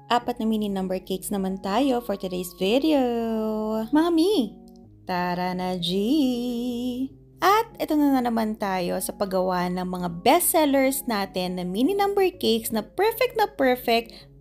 Apat na mini number cakes naman tayo for today's video. Mga mi, tara na G! At ito na naman tayo sa paggawa ng mga bestsellers natin na mini number cakes na perfect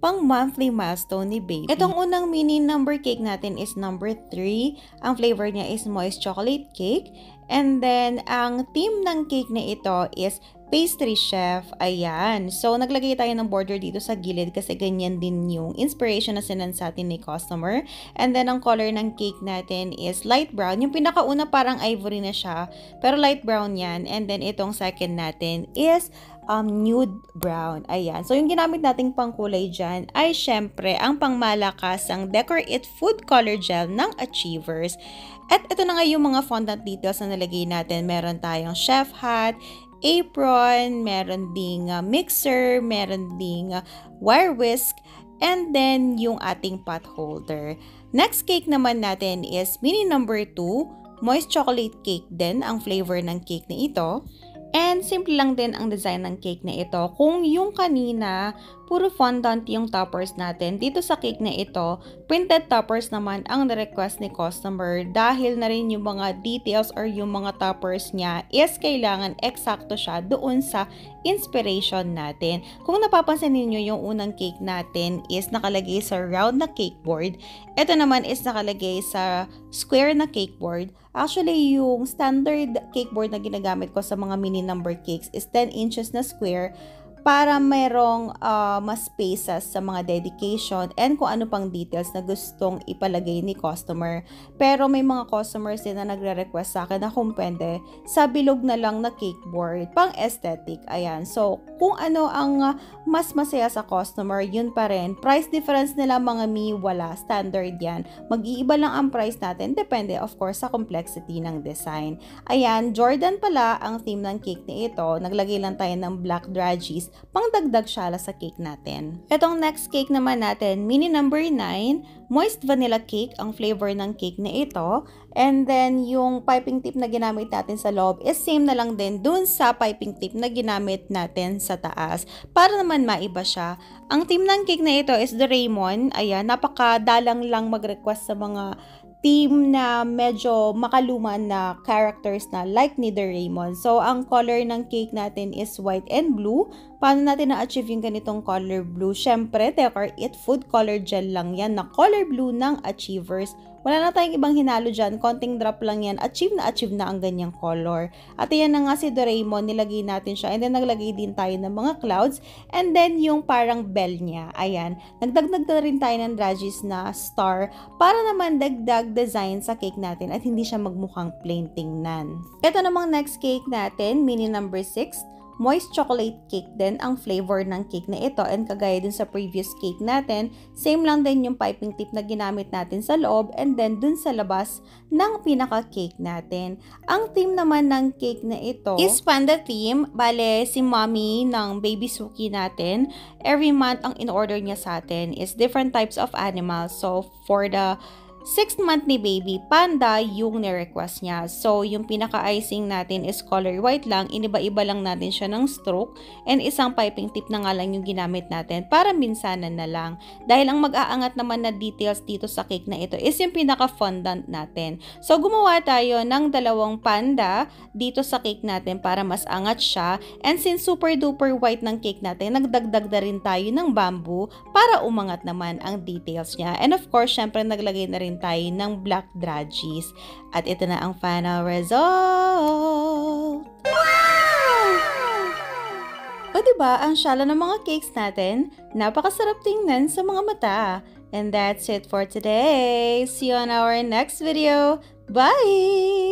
pang monthly milestone ni baby. Itong unang mini number cake natin is number 3. Ang flavor niya is moist chocolate cake. And then, ang theme ng cake na ito is pastry chef. Ayan. So, naglagay tayo ng border dito sa gilid kasi ganyan din yung inspiration na sinend sa atin ni customer. And then, ang color ng cake natin is light brown. Yung pinakauna parang ivory na siya, pero light brown yan. And then, itong second natin is nude brown. Ayan. So, yung ginamit nating pangkulay dyan ay syempre ang pangmalakas ang Decor It Food Color Gel ng Achievers. At ito na nga yung mga fondant details na nalagay natin. Meron tayong chef hat, apron, meron ding mixer, meron ding wire whisk, and then yung ating pot holder. Next cake naman natin is mini number 2, moist chocolate cake din ang flavor ng cake na ito. And simple lang din ang design ng cake na ito. Kung yung kanina, puro fondant yung toppers natin, dito sa cake na ito, printed toppers naman ang request ni customer dahil na rin yung mga details or yung mga toppers niya is kailangan eksakto siya doon sa inspiration natin. Kung napapansin niyo yung unang cake natin is nakalagay sa round na cake board. Ito naman is nakalagay sa square na cake board. Actually, yung standard cake board na ginagamit ko sa mga mini number cakes is 10 inches na square para merong mas spaces sa mga dedication and kung ano pang details na gustong ipalagay ni customer. Pero may mga customers din na nagre-request sa akin na kung pwede sa bilog na lang na cake board, pang aesthetic. Ayan. So, kung ano ang mas masaya sa customer, yun pa rin. Price difference nila mga mi, wala. Standard yan. Mag-iiba lang ang price natin. Depende, of course, sa complexity ng design. Ayan. Jordan pala ang theme ng cake na ito. Naglagay lang tayo ng black draggies pangdagdag syala sa cake natin. Itong next cake naman natin, mini number 9, moist vanilla cake ang flavor ng cake na ito. And then, yung piping tip na ginamit natin sa loob is same na lang din dun sa piping tip na ginamit natin sa taas. Para naman maiba siya. Ang theme ng cake na ito is Doraemon. Ayan, napakadalang lang mag-request sa mga team na medyo makaluman na characters na like ni Doraemon. So, ang color ng cake natin is white and blue. Paano natin na-achieve yung ganitong color blue? Syempre, Decor It Food Color Gel lang yan na color blue ng Achievers. Wala na tayong ibang hinalo dyan. Konting drop lang yan. Achieve na ang ganyang color. At yan na nga si Doraemon. Nilagay natin siya. And then, naglagay din tayo ng mga clouds. And then, yung parang bell niya. Ayan. Nagdagdag na rin tayo ng draggies na star para naman dagdag design sa cake natin at hindi siya magmukhang plain tingnan. Ito namang next cake natin, mini number 6. Moist chocolate cake din ang flavor ng cake na ito and kagaya din sa previous cake natin, same lang din yung piping tip na ginamit natin sa loob and then dun sa labas ng pinaka-cake natin. Ang theme naman ng cake na ito is panda theme. Bale, si mommy ng baby Suki natin, every month ang in-order niya sa atin is different types of animals. So, for the 6th month ni baby, panda yung ni-request niya. So, yung pinaka-icing natin is color white lang. Iniba-iba lang natin siya ng stroke. And isang piping tip na nga lang yung ginamit natin para minsanan na lang. Dahil ang mag-aangat naman na details dito sa cake na ito is yung pinaka-fondant natin. So, gumawa tayo ng dalawang panda dito sa cake natin para mas angat siya. And since super duper white ng cake natin, nagdagdag na rin tayo ng bamboo para umangat naman ang details niya. And of course, syempre naglagay na rin tayo ng black draggies. At ito na ang final result! Wow! O diba, ang syala ng mga cakes natin, napakasarap tingnan sa mga mata. And that's it for today. See you on our next video. Bye!